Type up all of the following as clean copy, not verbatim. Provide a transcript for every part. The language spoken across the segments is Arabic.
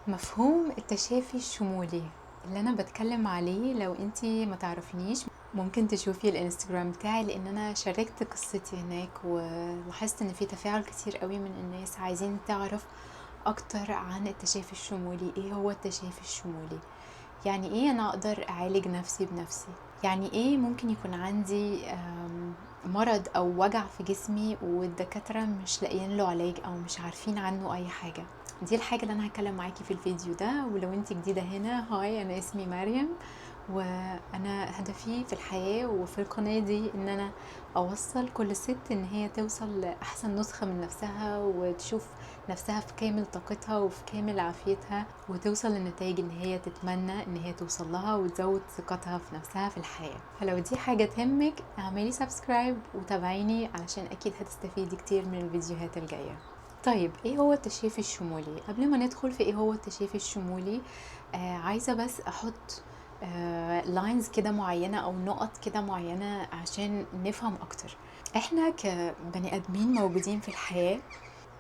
مفهوم التشافي الشمولي اللي انا بتكلم عليه، لو انتي ما تعرفينيش ممكن تشوفي الانستجرام بتاعي، لان انا شاركت قصتي هناك ولاحظت ان في تفاعل كتير قوي من الناس عايزين تعرف اكتر عن التشافي الشمولي. ايه هو التشافي الشمولي؟ يعني ايه انا اقدر اعالج نفسي بنفسي؟ يعني ايه ممكن يكون عندي مرض او وجع في جسمي والدكاترة مش لاقيين له علاج او مش عارفين عنه اي حاجة؟ دي الحاجة اللي انا هتكلم معاكي في الفيديو ده. ولو انت جديدة هنا، هاي، انا اسمي مريم، وانا هدفي في الحياة وفي القناة دي ان انا اوصل كل ست ان هي توصل لاحسن نسخة من نفسها وتشوف نفسها في كامل طاقتها وفي كامل عافيتها، وتوصل للنتائج ان هي تتمنى ان هي توصل لها وتزود ثقتها في نفسها في الحياة. فلو دي حاجة تهمك اعملي سبسكرايب وتابعيني علشان اكيد هتستفيدي كتير من الفيديوهات الجاية. طيب ايه هو التشافي الشمولي؟ قبل ما ندخل في ايه هو التشافي الشمولي، عايزة بس احط لاينز كده معينة او نقط كده معينة عشان نفهم اكتر. احنا كبني ادمين موجودين في الحياة،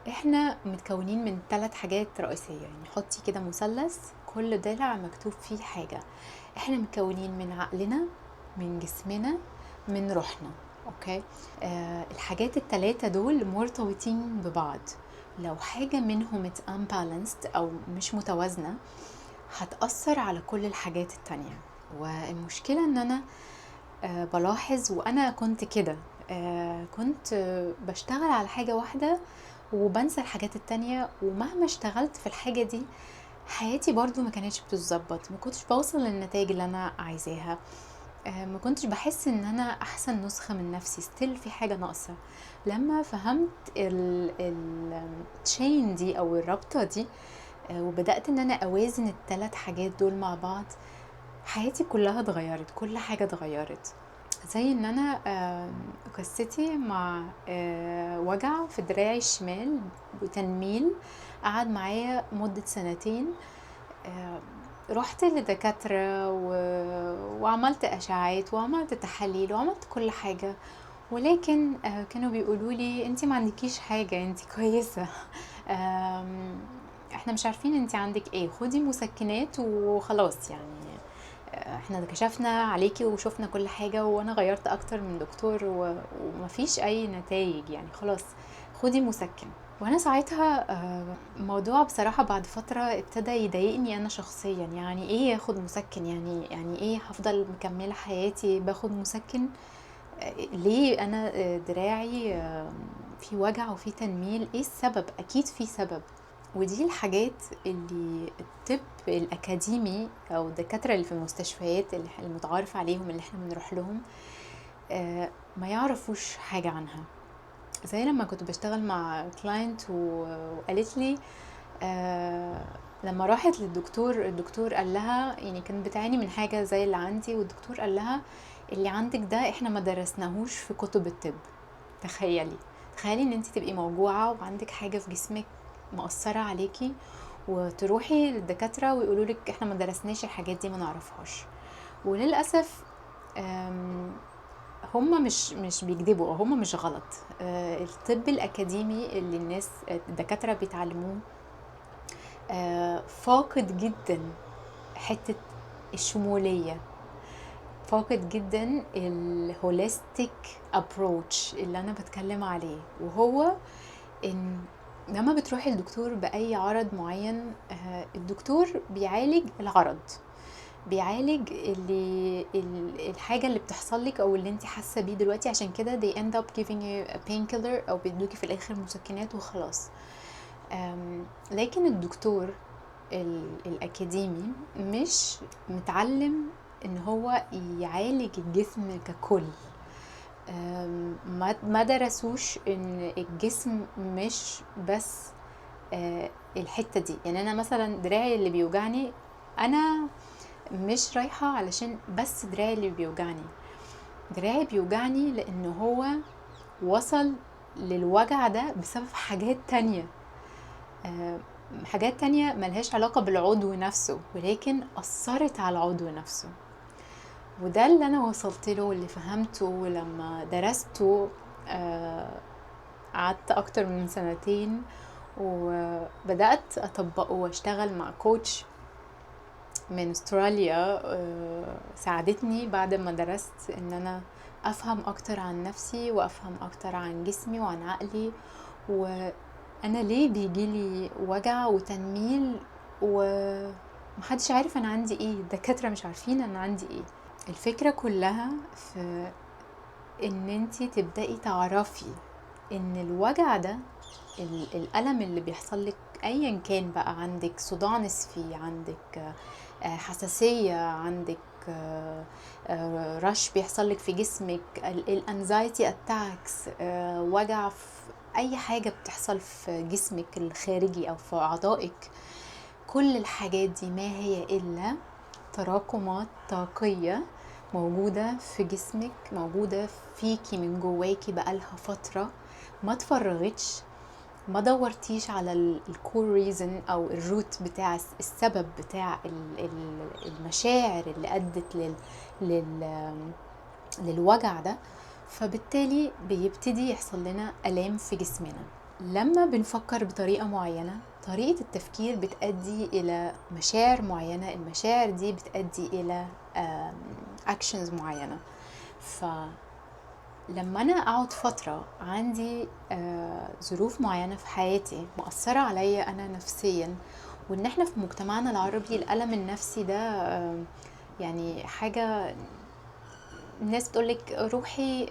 احنا متكونين من 3 حاجات رئيسية. يعني حطي كده مثلث، كل ضلع مكتوب فيه حاجة. احنا متكونين من عقلنا، من جسمنا، من روحنا. اوكي. الحاجات ال3 دول مرتبطين ببعض. لو حاجة منهم ات unbalanced او مش متوازنة هتأثر على كل الحاجات التانية. والمشكلة ان انا بلاحظ، وانا كنت كده، كنت بشتغل على حاجة واحدة وبنسى الحاجات التانية، ومهما اشتغلت في الحاجة دي حياتي برضو ما كانتش بتتظبط، ما كنتش بوصل للنتائج اللي انا عايزاها، ما كنتش بحس ان انا احسن نسخة من نفسي، ستيل في حاجة ناقصة. لما فهمت التشين دي او الرابطة دي، وبدأت ان انا اوازن ال3 حاجات دول مع بعض، حياتي كلها اتغيرت، كل حاجة اتغيرت. زي ان انا قصتي مع وجع في دراعي الشمال وتنميل قعد معايا مدة 2 سنين. رحت لدكاترة وعملت اشعاعات وعملت تحاليل وعملت كل حاجة، ولكن كانوا بيقولوا لي انتي ما عندكيش حاجة، انتي كويسة. احنا مش عارفين انتي عندك ايه، خدي مسكنات وخلاص. يعني احنا كشفنا عليكي وشفنا كل حاجة، وانا غيرت اكتر من دكتور ومفيش اي نتائج، يعني خلاص خدي مسكن. وانا ساعتها الموضوع بصراحة بعد فترة ابتدى يضايقني انا شخصيا. يعني ايه ياخد مسكن؟ يعني ايه هفضل مكملة حياتي باخد مسكن؟ ليه انا دراعي في وجع وفي تنميل؟ ايه السبب؟ اكيد في سبب. ودي الحاجات اللي الطب الأكاديمي أو الدكاترة اللي في المستشفيات اللي المتعارف عليهم اللي احنا بنروح لهم ما يعرفوش حاجة عنها. زي لما كنت بشتغل مع كلاينت وقالت لي لما راحت للدكتور، الدكتور قال لها، يعني كانت بتعاني من حاجة زي اللي عندي، والدكتور قال لها اللي عندك ده احنا ما درسناهوش في كتب الطب. تخيلي ان انت تبقي موجوعة وعندك حاجة في جسمك مؤثرة عليكي، وتروحي للدكاترة ويقولوا لك احنا ما درسناش الحاجات دي، ما نعرفهاش. وللأسف هم مش بيكذبوا، هم مش غلط. الطب الأكاديمي اللي الناس الدكاترة بيتعلموه فاقد جدا حتة الشمولية، فاقد جدا الهوليستيك ابروتش اللي انا بتكلم عليه. وهو ان لما بتروحي الدكتور بأي عرض معين، الدكتور بيعالج العرض، بيعالج الحاجة اللي بتحصل لك او اللي انت حاسة بيه دلوقتي. عشان كده they end up giving you a painkiller او بيدوكي في الاخر مسكنات وخلاص. لكن الدكتور الأكاديمي مش متعلم ان هو يعالج الجسم ككل. ما درسوش ان الجسم مش بس الحتة دي. يعني انا مثلا دراعي اللي بيوجعني، انا مش رايحة علشان بس دراعي اللي بيوجعني، دراعي بيوجعني لان هو وصل للوجع ده بسبب حاجات تانية، حاجات تانية ملهاش علاقة بالعضو نفسه، ولكن أثرت على العضو نفسه. وده اللي أنا وصلت له واللي فهمته لما درسته. قعدت أكتر من 2 سنين وبدأت أطبقه واشتغل مع كوتش من استراليا. ساعدتني بعد ما درست ان انا افهم اكتر عن نفسي وافهم اكتر عن جسمي وعن عقلي، وانا ليه بيجيلي وجع وتنميل ومحدش عارف انا عندي ايه. الدكاترة مش عارفين انا عندي ايه. الفكرة كلها في ان انتي تبدأي تعرفي ان الوجع ده، الألم اللي بيحصل لك ايا كان بقى، عندك صداع نصفي، عندك حساسية، عندك رش بيحصل لك في جسمك، الانزايتي اتاكس، وجع في اي حاجة بتحصل في جسمك الخارجي او في اعضائك، كل الحاجات دي ما هي الا تراكمات طاقية موجودة في جسمك، موجودة فيكي من جواكي بقالها فترة ما تفرغتش، ما دورتيش على الكور ريزن او الروت بتاع السبب بتاع المشاعر اللي ادت لل للوجع ده. فبالتالي بيبتدي يحصل لنا آلام في جسمنا. لما بنفكر بطريقة معينة، طريقة التفكير بتأدي إلى مشاعر معينة، المشاعر دي بتأدي إلى actions معينة. لما أنا أقعد فترة عندي ظروف معينة في حياتي مؤثرة عليا أنا نفسيا، وإن إحنا في مجتمعنا العربي الألم النفسي ده يعني حاجة الناس بتقولك روحي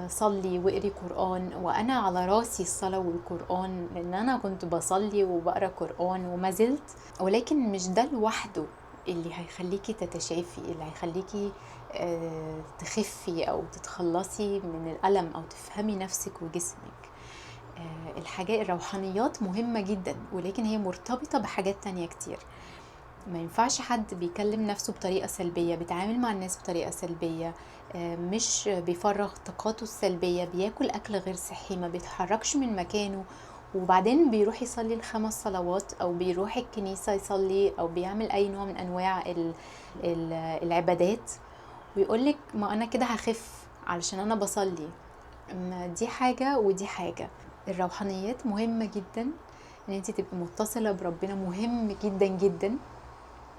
صلي واقري قرآن، وأنا على راسي الصلاة والقرآن لأن أنا كنت بصلي وبقرأ قرآن وما زلت، ولكن مش ده لوحده اللي هيخليكي تتشافي، اللي هيخليكي تخفي أو تتخلصي من الألم أو تفهمي نفسك وجسمك. الحاجات الروحانيات مهمة جدا، ولكن هي مرتبطة بحاجات تانية كتير. ما ينفعش حد بيكلم نفسه بطريقة سلبية، بيتعامل مع الناس بطريقة سلبية، مش بيفرغ طاقاته السلبية، بياكل أكل غير صحي، ما بيتحركش من مكانه، وبعدين بيروح يصلي الخمس صلوات أو بيروح الكنيسة يصلي أو بيعمل أي نوع من أنواع العبادات ويقولك ما أنا كده هخف علشان أنا بصلي. دي حاجة ودي حاجة. الروحانيات مهمة جدا، ان انت تبقي متصلة بربنا مهم جدا جدا،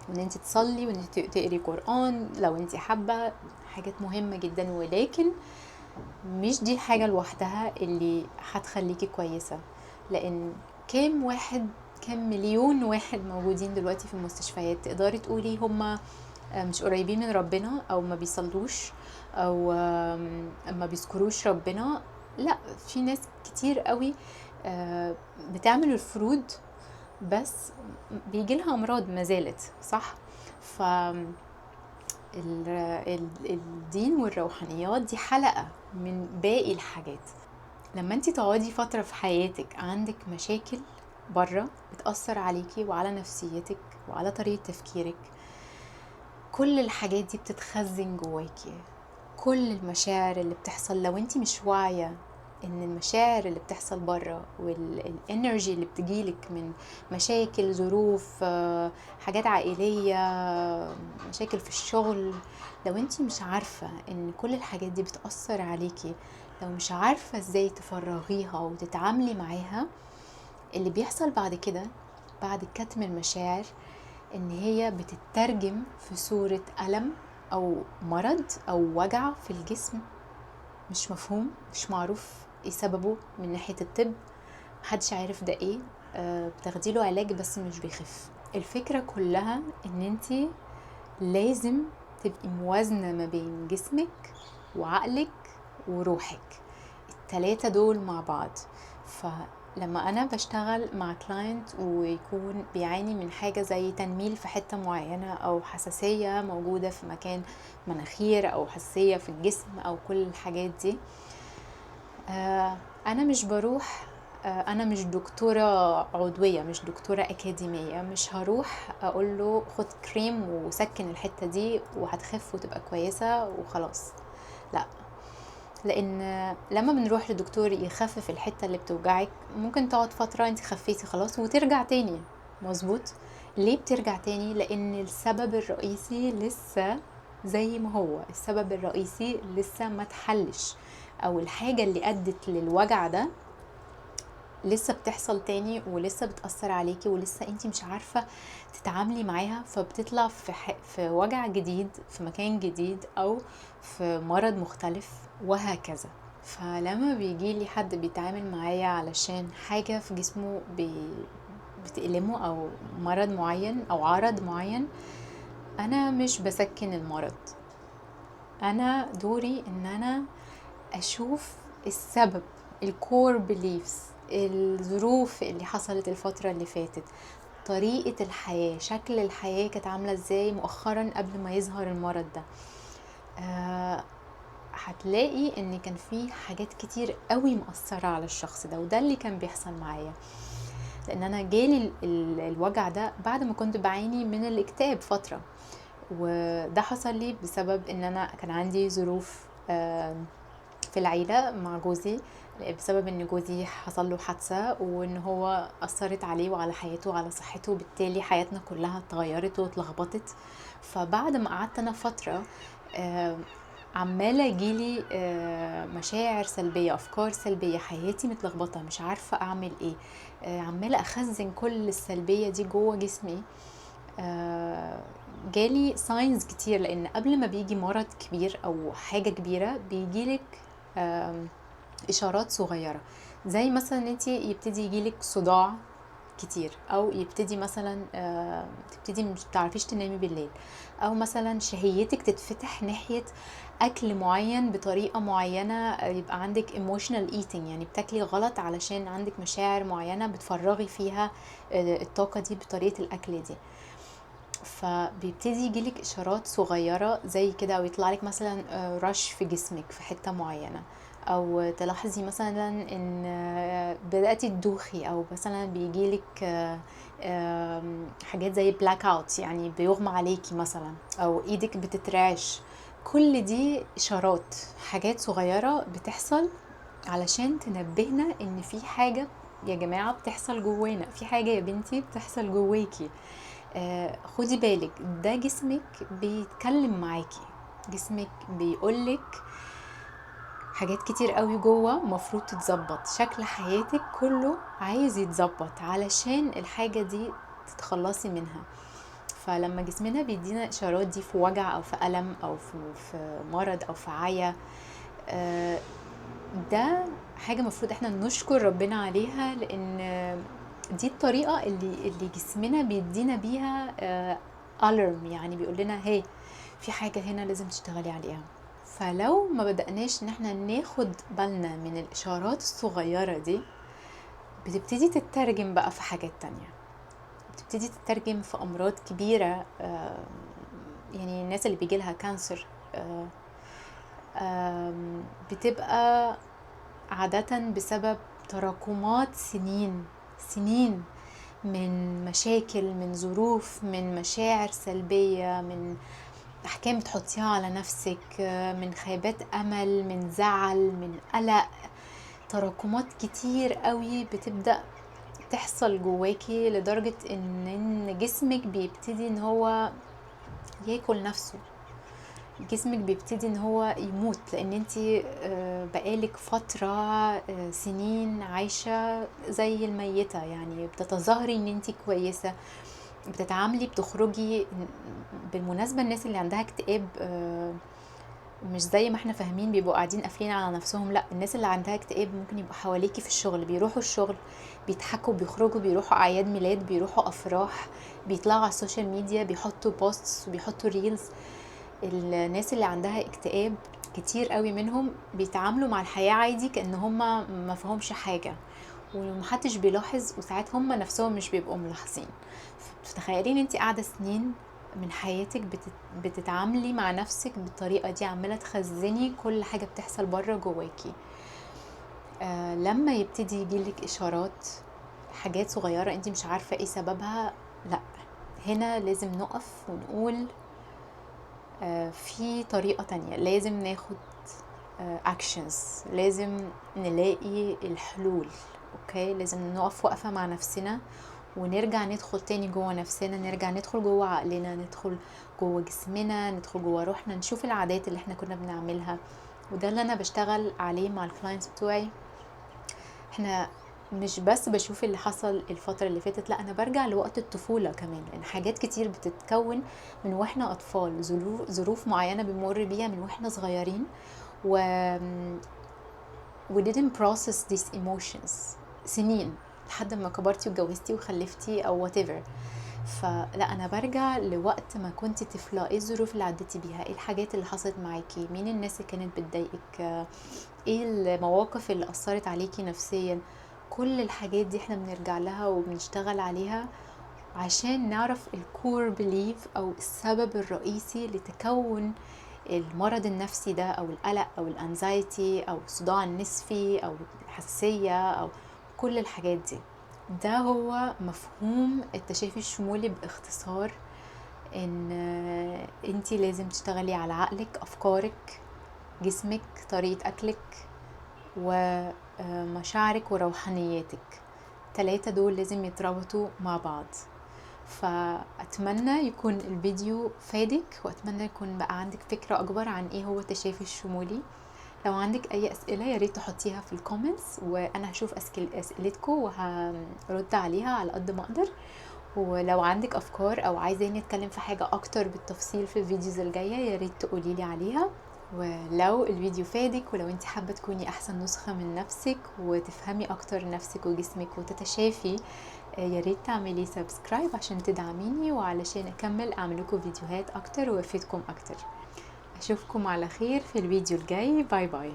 وان انت تصلي وان انت تقري قرآن لو انت حابة، حاجات مهمة جدا، ولكن مش دي الحاجة لوحدها اللي هتخليكي كويسة. لان كام مليون واحد موجودين دلوقتي في المستشفيات، تقدري تقولي هما مش قريبين من ربنا او ما بيصلوش او ما بيذكروش ربنا؟ لا، في ناس كتير قوي بتعمل الفروض بس بيجي لها امراض ما زالت، صح؟ ف الدين والروحانيات دي حلقة من باقي الحاجات. لما انت تقعدي فترة في حياتك عندك مشاكل بره بتأثر عليكي وعلى نفسيتك وعلى طريقة تفكيرك، كل الحاجات دي بتتخزن جواكي. كل المشاعر اللي بتحصل لو انت مش واعية ان المشاعر اللي بتحصل بره والانرجي اللي بتجيلك من مشاكل، ظروف، حاجات عائلية، مشاكل في الشغل، لو انت مش عارفة ان كل الحاجات دي بتأثر عليكي، لو مش عارفة ازاي تفرغيها وتتعاملي معاها، اللي بيحصل بعد كده بعد كتم المشاعر ان هي بتترجم في صورة ألم او مرض او وجع في الجسم مش مفهوم، مش معروف ايه سببه من ناحية الطب، محدش عارف ده ايه. بتاخديله علاج بس مش بيخف. الفكرة كلها ان انتي لازم تبقي موازنة ما بين جسمك وعقلك وروحك، التلاتة دول مع بعض. فلما انا بشتغل مع كلاينت ويكون بيعاني من حاجة زي تنميل في حتة معينة او حساسية موجودة في مكان مناخير او حساسية في الجسم او كل الحاجات دي، انا مش بروح، انا مش دكتورة عضوية، مش دكتورة اكاديمية، مش هروح اقول له خد كريم وسكن الحتة دي وهتخف وتبقى كويسة وخلاص. لا، لان لما بنروح لدكتور يخفف الحتة اللي بتوجعك ممكن تقعد فترة انت خفيتي خلاص وترجع تاني. مظبوط. ليه بترجع تاني؟ لان السبب الرئيسي لسه زي ما هو، السبب الرئيسي لسه ما تحلش، او الحاجة اللي ادت للوجع ده لسه بتحصل تاني ولسه بتأثر عليكي ولسه انتي مش عارفة تتعاملي معاها، فبتطلع في وجع جديد في مكان جديد او في مرض مختلف وهكذا. فلما بيجي لي حد بيتعامل معايا علشان حاجة في جسمه بتألمه او مرض معين او عرض معين، انا مش بسكن المرض. انا دوري ان انا اشوف السبب، الكور بليفز، الظروف اللي حصلت الفترة اللي فاتت، طريقة الحياة، شكل الحياة كانت عاملة ازاي مؤخرا قبل ما يظهر المرض ده. آه هتلاقي ان كان في حاجات كتير قوي مؤثرة على الشخص ده، وده اللي كان بيحصل معايا. لان انا جالي الوجع ده بعد ما كنت بعاني من الاكتئاب فترة، وده حصل لي بسبب ان انا كان عندي ظروف في العيلة مع جوزي، بسبب ان جوزي حصل له حادثة وان هو اثرت عليه وعلى حياته وعلى صحته، وبالتالي حياتنا كلها اتغيرت واتلخبطت. فبعد ما قعدت انا فترة عمالة يجيلي مشاعر سلبية، افكار سلبية، حياتي متلخبطة، مش عارفة اعمل ايه، عمالة اخزن كل السلبية دي جوه جسمي. جالي ساينز كتير، لان قبل ما بيجي مرض كبير او حاجة كبيرة بيجيلك اشارات صغيرة، زي مثلا انت يبتدي يجيلك صداع كتير، او يبتدي مثلا تبتدي مش بتعرفيش تنامي بالليل، او مثلا شهيتك تتفتح ناحية اكل معين بطريقة معينة، يبقى عندك emotional eating، يعني بتاكلي غلط علشان عندك مشاعر معينة بتفرغي فيها الطاقة دي بطريقة الاكل دي. فبيبتدي يجيلك اشارات صغيرة زي كده، او يطلعلك مثلا رش في جسمك في حتة معينة، او تلاحظي مثلا ان بدأتي تدوخي، او مثلا بيجيلك حاجات زي بلاك اوت، يعني بيغمى عليكي مثلا، او ايدك بتترعش. كل دي اشارات، حاجات صغيرة بتحصل علشان تنبهنا ان في حاجة يا جماعة بتحصل جوانا، في حاجة يا بنتي بتحصل جواكي. خدي بالك، ده جسمك بيتكلم معاكي، جسمك بيقولك حاجات كتير قوي جوه مفروض تتظبط، شكل حياتك كله عايز يتظبط علشان الحاجة دي تتخلصي منها. فلما جسمنا بيدينا اشارات دي في وجع او في ألم او في مرض او في عيا، ده حاجة مفروض احنا نشكر ربنا عليها، لان دي الطريقة اللي جسمنا بيدينا بيها الارم، يعني بيقول لنا هي في حاجة هنا لازم تشتغلي عليها. فلو ما بدأناش ان احنا ناخد بالنا من الاشارات الصغيرة دي، بتبتدي تترجم بقى في حاجات تانية، بتبتدي تترجم في امراض كبيرة. يعني الناس اللي بيجيلها كانسر بتبقى عادة بسبب تراكمات سنين من مشاكل، من ظروف، من مشاعر سلبية، من أحكام تحطيها على نفسك، من خيبات أمل، من زعل، من قلق. تراكمات كتير قوي بتبدأ تحصل جواكي لدرجة إن جسمك بيبتدي إن هو ياكل نفسه، جسمك بيبتدي ان هو يموت، لان انتي بقالك فترة سنين عايشة زي الميتة، يعني بتتظاهري ان انتي كويسة، بتتعاملي، بتخرجي. بالمناسبة الناس اللي عندها اكتئاب مش زي ما احنا فاهمين بيبقوا قاعدين قافلين على نفسهم، لا، الناس اللي عندها اكتئاب ممكن يبقوا حواليكي في الشغل، بيروحوا الشغل، بيضحكوا، بيخرجوا، بيروحوا اعياد ميلاد، بيروحوا افراح، بيطلعوا على السوشيال ميديا، بيحطوا بوستس وبيحطوا ريلز. الناس اللي عندها اكتئاب كتير قوي منهم بيتعاملوا مع الحياة عادي كأن هما ما فهمش حاجة، ومحدش بيلاحظ، وساعات هما نفسهم مش بيبقوا ملاحظين. فتخيلين انتي قاعدة سنين من حياتك بتتعاملي مع نفسك بالطريقة دي، عمالة تخزني كل حاجة بتحصل بره جواكي. لما يبتدي يجيلك اشارات، حاجات صغيرة انتي مش عارفة ايه سببها، لا، هنا لازم نقف ونقول في طريقة تانية، لازم ناخد اكشنز، لازم نلاقي الحلول. اوكي، لازم نقف وقفة مع نفسنا، ونرجع ندخل تاني جوه نفسنا، نرجع ندخل جوه عقلنا، ندخل جوه جسمنا، ندخل جوه روحنا، نشوف العادات اللي احنا كنا بنعملها. وده اللي انا بشتغل عليه مع الكلاينتس بتوعي. احنا مش بس بشوف اللي حصل الفترة اللي فاتت، لا انا برجع لوقت الطفولة كمان، لان حاجات كتير بتتكون من واحنا اطفال، ظروف معينة بنمر بيها من واحنا صغيرين، و we didn't process these emotions سنين لحد ما كبرتي واتجوزتي وخلفتي او whatever. فلا انا برجع لوقت ما كنت طفله، ايه الظروف اللي عديتي بيها، ايه الحاجات اللي حصلت معاكي، مين الناس اللي كانت بتضايقك، ايه المواقف اللي اثرت عليكي نفسيا. كل الحاجات دي احنا بنرجع لها وبنشتغل عليها عشان نعرف الكور بليف او السبب الرئيسي لتكون المرض النفسي ده، او القلق او الانزايتي او الصداع النصفي او الحساسية او كل الحاجات دي. ده هو مفهوم التشافي الشمولي باختصار، ان انتي لازم تشتغلي على عقلك، افكارك، جسمك، طريقة اكلك، ومشاعرك وروحانياتك. التلاتة دول لازم يتربطوا مع بعض. فأتمنى يكون الفيديو فادك، وأتمنى يكون بقى عندك فكرة أكبر عن إيه هو التشافي الشمولي. لو عندك أي أسئلة ياريت تحطيها في الكومنتس، وأنا هشوف أسئلتكم وهرد عليها على قد ما أقدر. ولو عندك أفكار أو عايزاني أتكلم في حاجة أكتر بالتفصيل في الفيديوز الجاية ياريت تقوليلي عليها. ولو الفيديو فادك، ولو انت حابة تكوني احسن نسخة من نفسك وتفهمي اكتر نفسك وجسمك وتتشافي، ياريت تعملي سبسكرايب عشان تدعميني وعلشان اكمل اعمل لكم فيديوهات اكتر وافيدكم اكتر. اشوفكم على خير في الفيديو الجاي. باي باي.